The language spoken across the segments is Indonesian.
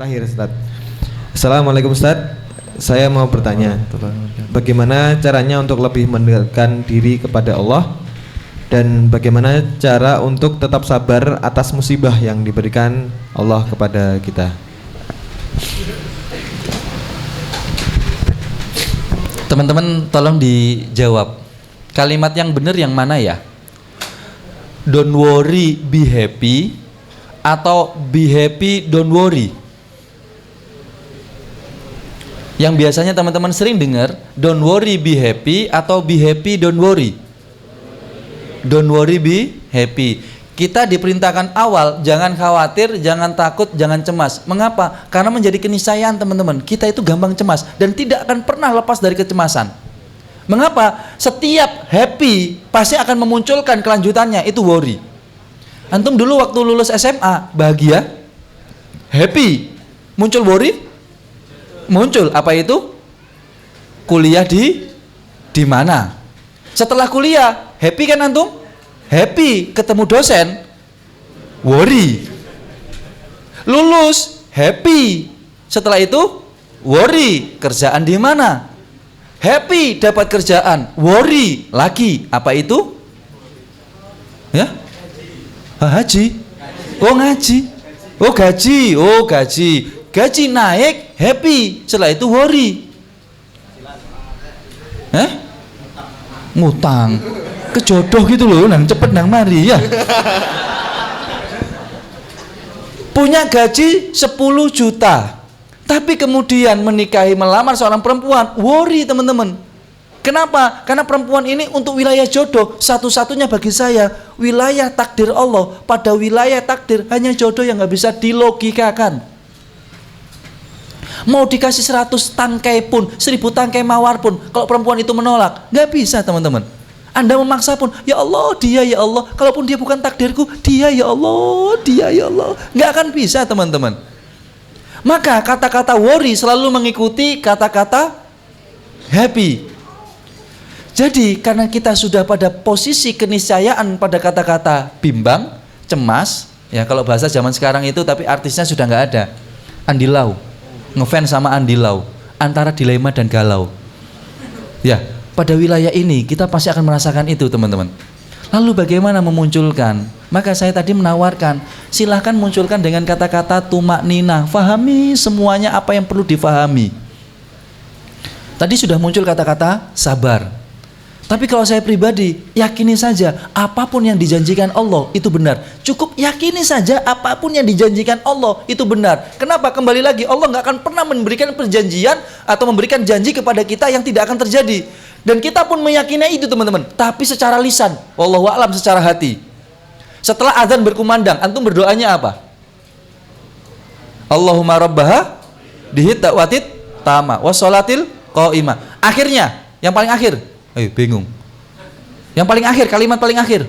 Terakhir Ustaz. Assalamualaikum Ustaz. Saya mau bertanya, bagaimana caranya untuk lebih mendekatkan diri kepada Allah, dan bagaimana cara untuk tetap sabar atas musibah yang diberikan Allah kepada kita? Teman-teman tolong dijawab. Kalimat yang benar yang mana ya? Don't worry, be happy, atau be happy, don't worry? Yang biasanya teman-teman sering dengar, don't worry, be happy, atau be happy, don't worry? Don't worry, be happy. Kita diperintahkan awal, jangan khawatir, jangan takut, jangan cemas. Mengapa? Karena menjadi keniscayaan teman-teman, kita itu gampang cemas dan tidak akan pernah lepas dari kecemasan. Mengapa? Setiap happy pasti akan memunculkan kelanjutannya, itu worry. Antum dulu waktu lulus SMA bahagia, happy, muncul worry, muncul apa itu? Kuliah di mana? Setelah kuliah happy kan antum? Happy, ketemu dosen, worry. Lulus happy, setelah itu worry, kerjaan di mana? Happy, dapat kerjaan, worry lagi, apa itu? Ya? Haji. Oh ngaji. Oh gaji. Oh gaji. Gaji naik, happy, setelah itu worry. Ngutang. Kejodoh gitu loh, nang cepet nang mari ya. Punya gaji 10 juta, tapi kemudian menikahi, melamar seorang perempuan, worry teman-teman. Kenapa? Karena perempuan ini untuk wilayah jodoh satu-satunya bagi saya, wilayah takdir Allah. Pada wilayah takdir hanya jodoh yang nggak bisa dilogikakan. Mau dikasih 100 tangkai pun, 1000 tangkai mawar pun, kalau perempuan itu menolak, nggak bisa teman-teman. Anda memaksa pun, ya Allah, dia ya Allah, kalaupun dia bukan takdirku, dia ya Allah, dia ya Allah, nggak akan bisa teman-teman. Maka kata-kata worry selalu mengikuti kata-kata happy. Jadi karena kita sudah pada posisi keniscayaan pada kata-kata bimbang, cemas, ya kalau bahasa zaman sekarang itu, tapi artisnya sudah nggak ada. Andi Lau, ngefans sama Andi Lau, antara dilema dan galau. Ya, pada wilayah ini kita pasti akan merasakan itu teman-teman. Lalu bagaimana memunculkan? Maka saya tadi menawarkan, silahkan munculkan dengan kata-kata tumak nina, fahami semuanya apa yang perlu difahami. Tadi sudah muncul kata-kata sabar. Tapi kalau saya pribadi, yakini saja apapun yang dijanjikan Allah itu benar. Cukup yakini saja apapun yang dijanjikan Allah itu benar. Kenapa? Kembali lagi, Allah nggak akan pernah memberikan perjanjian atau memberikan janji kepada kita yang tidak akan terjadi. Dan kita pun meyakini itu teman-teman. Tapi secara lisan, wallahu a'lam, secara hati. Setelah azan berkumandang, antum berdoanya apa? Allahumma rabbaha dihit dakwatit tama wassolatil qaimah. Akhirnya, yang paling akhir, bingung. Yang paling akhir, kalimat paling akhir.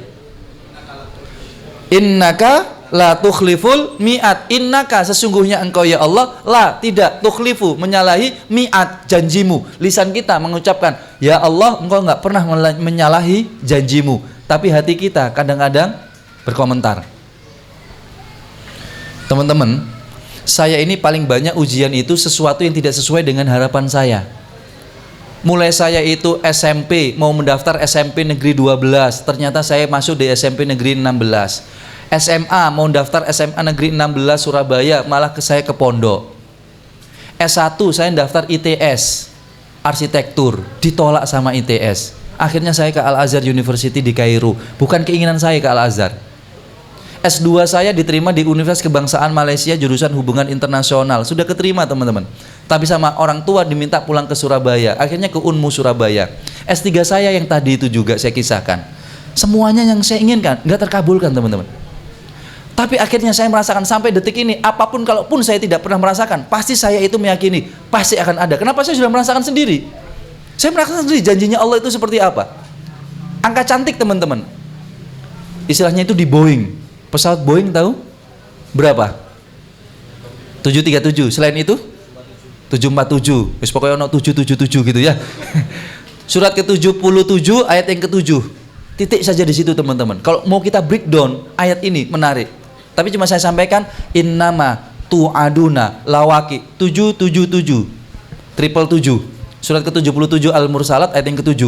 Innaka la tukhliful mi'at. Innaka, sesungguhnya engkau ya Allah, la, tidak, tukhlifu, menyalahi, mi'at, janjimu. Lisan kita mengucapkan, ya Allah, engkau enggak pernah menyalahi janjimu. Tapi hati kita kadang-kadang berkomentar. Teman-teman, saya ini paling banyak ujian itu sesuatu yang tidak sesuai dengan harapan saya. Mulai saya itu SMP, mau mendaftar SMP Negeri 12, ternyata saya masuk di SMP Negeri 16. SMA, mau daftar SMA Negeri 16 Surabaya, malah saya ke pondok. S1, saya daftar ITS, arsitektur, ditolak sama ITS. Akhirnya saya ke Al-Azhar University di Kairo, bukan keinginan saya ke Al-Azhar. S2 saya diterima di Universitas Kebangsaan Malaysia jurusan hubungan internasional, sudah keterima teman-teman. Tapi sama orang tua diminta pulang ke Surabaya, akhirnya ke Unmu Surabaya. S3 saya yang tadi itu juga saya kisahkan. Semuanya yang saya inginkan nggak terkabulkan teman-teman. Tapi akhirnya saya merasakan sampai detik ini, apapun kalaupun saya tidak pernah merasakan, pasti saya itu meyakini pasti akan ada. Kenapa? Saya sudah merasakan sendiri. Saya merasakan sendiri janjinya Allah itu seperti apa. Angka cantik teman-teman. Istilahnya itu di Boeing. Pesawat Boeing tahu berapa? 737. Selain itu 747. Wis pokoknya ono 777 gitu ya. Surat ke-77 ayat yang ke-7. Titik saja di situ teman-teman. Kalau mau kita breakdown ayat ini menarik. Tapi cuma saya sampaikan innama tu'aduna lawaki 777 triple 7 surat ke-77 Al-Mursalat ayat yang ke-7.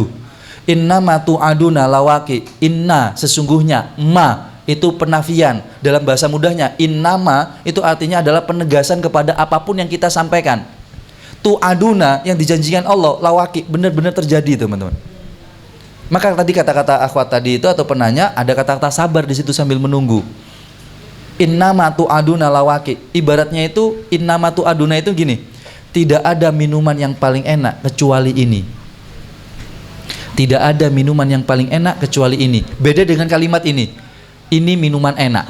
Innama tu'aduna lawaki, inna sesungguhnya, ma itu penafian, dalam bahasa mudahnya innama itu artinya adalah penegasan kepada apapun yang kita sampaikan. Tu'aduna yang dijanjikan Allah lawaki benar-benar terjadi teman-teman. Maka tadi kata-kata akhwat tadi itu atau penanya ada kata-kata sabar di situ sambil menunggu. Innama tu'aduna lawaki, ibaratnya itu innama tu'aduna itu gini, tidak ada minuman yang paling enak kecuali ini. Tidak ada minuman yang paling enak kecuali ini. Beda dengan kalimat ini. Ini minuman enak.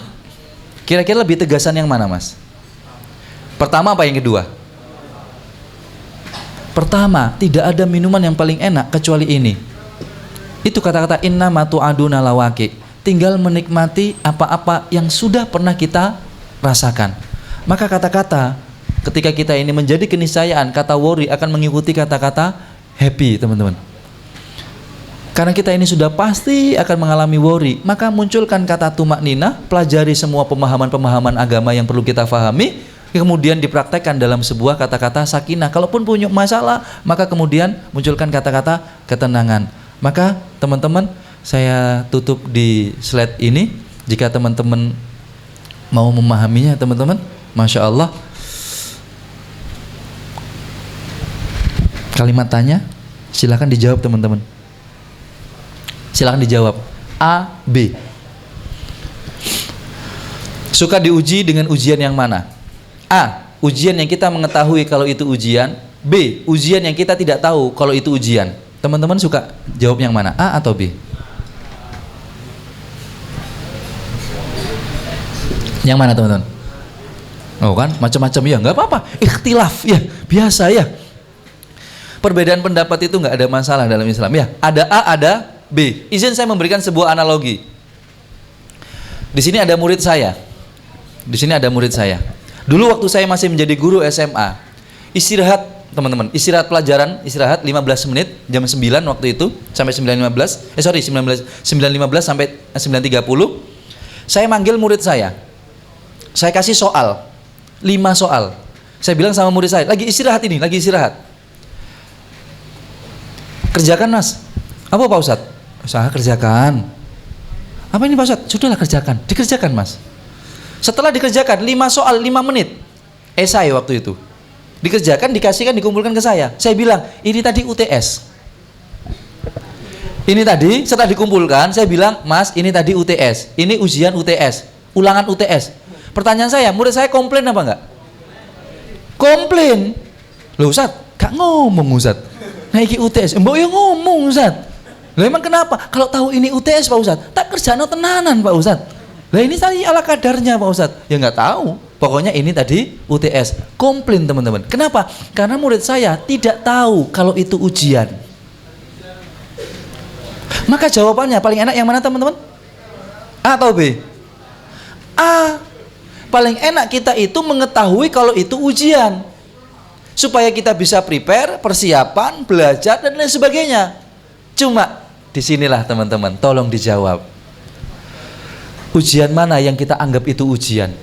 Kira-kira lebih tegasan yang mana, Mas? Pertama apa yang kedua? Pertama, tidak ada minuman yang paling enak kecuali ini. Itu kata-kata innama tu'aduna lawaki. Tinggal menikmati apa-apa yang sudah pernah kita rasakan. Maka kata-kata ketika kita ini menjadi keniscayaan, kata worry akan mengikuti kata-kata happy, teman-teman. Karena kita ini sudah pasti akan mengalami worry, maka munculkan kata tumakninah, pelajari semua pemahaman-pemahaman agama yang perlu kita fahami, kemudian dipraktekkan dalam sebuah kata-kata sakinah. Kalaupun punya masalah, maka kemudian munculkan kata-kata ketenangan. Maka teman-teman, saya tutup di slide ini. Jika teman-teman mau memahaminya, teman-teman, Masya Allah. Kalimat tanya, silakan dijawab teman-teman. Silakan dijawab. A, B. Suka diuji dengan ujian yang mana? A, ujian yang kita mengetahui kalau itu ujian. B, ujian yang kita tidak tahu kalau itu ujian. Teman-teman suka jawab yang mana? A atau B? Yang mana teman-teman? Oh kan, macam-macam ya, nggak apa-apa. Ikhtilaf ya, biasa ya. Perbedaan pendapat itu nggak ada masalah dalam Islam ya. Ada A, ada B. Izin saya memberikan sebuah analogi. Di sini ada murid saya. Di sini ada murid saya. Dulu waktu saya masih menjadi guru SMA, istirahat teman-teman, istirahat pelajaran, istirahat 15 menit, jam 9 waktu itu sampai 9.15. 9.15 sampai 9.30. Saya manggil murid saya. Saya kasih soal. 5 soal. Saya bilang sama murid saya, lagi istirahat ini, lagi istirahat. Kerjakan mas. Apa Pak Ustadz? Saya kerjakan. Apa ini Pak Ustadz? Sudahlah kerjakan. Dikerjakan mas. Setelah dikerjakan 5 soal 5 menit esai waktu itu. Dikerjakan, dikasihkan, dikumpulkan ke saya. Saya bilang, ini tadi UTS. Ini tadi setelah dikumpulkan, saya bilang, mas ini tadi UTS. Ini ujian UTS, ulangan UTS. Pertanyaan saya, murid saya komplain apa enggak? Komplain. Loh Ustadz, gak ngomong Ustadz. Nah iki UTS, mbok yo ngomong Ustaz. Lah emang kenapa? Kalau tahu ini UTS Pak Ustaz, tak kerjano tenanan Pak Ustaz. Lah ini tadi ala kadarnya Pak Ustaz. Ya nggak tahu. Pokoknya ini tadi UTS. Komplain teman-teman. Kenapa? Karena murid saya tidak tahu kalau itu ujian. Maka jawabannya paling enak yang mana teman-teman? A atau B? A. Paling enak kita itu mengetahui kalau itu ujian. Supaya kita bisa prepare, persiapan, belajar dan lain sebagainya. Cuma disinilah teman-teman, tolong dijawab. Ujian mana yang kita anggap itu ujian?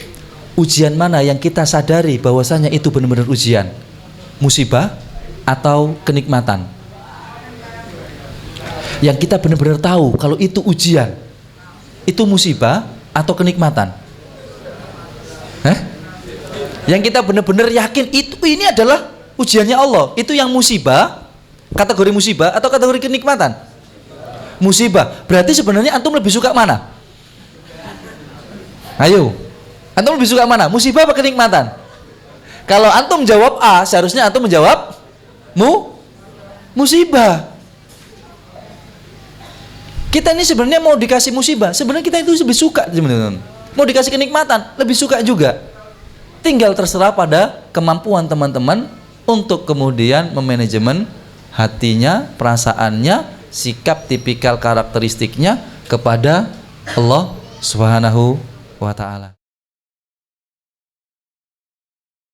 Ujian mana yang kita sadari bahwasanya itu benar-benar ujian? Musibah atau kenikmatan? Yang kita benar-benar tahu kalau itu ujian, itu musibah atau kenikmatan? Yang kita benar-benar yakin itu ini adalah ujiannya Allah, itu yang musibah, kategori musibah atau kategori kenikmatan? Musibah. Berarti sebenarnya antum lebih suka mana? Ayo, antum lebih suka mana? Musibah atau kenikmatan? Kalau antum jawab A, seharusnya antum menjawab musibah. Kita ini sebenarnya mau dikasih musibah, sebenarnya kita itu lebih suka sebenarnya. Mau dikasih kenikmatan, lebih suka juga. Tinggal terserah pada kemampuan teman-teman untuk kemudian memanajemen hatinya, perasaannya, sikap tipikal karakteristiknya kepada Allah Subhanahu wa ta'ala.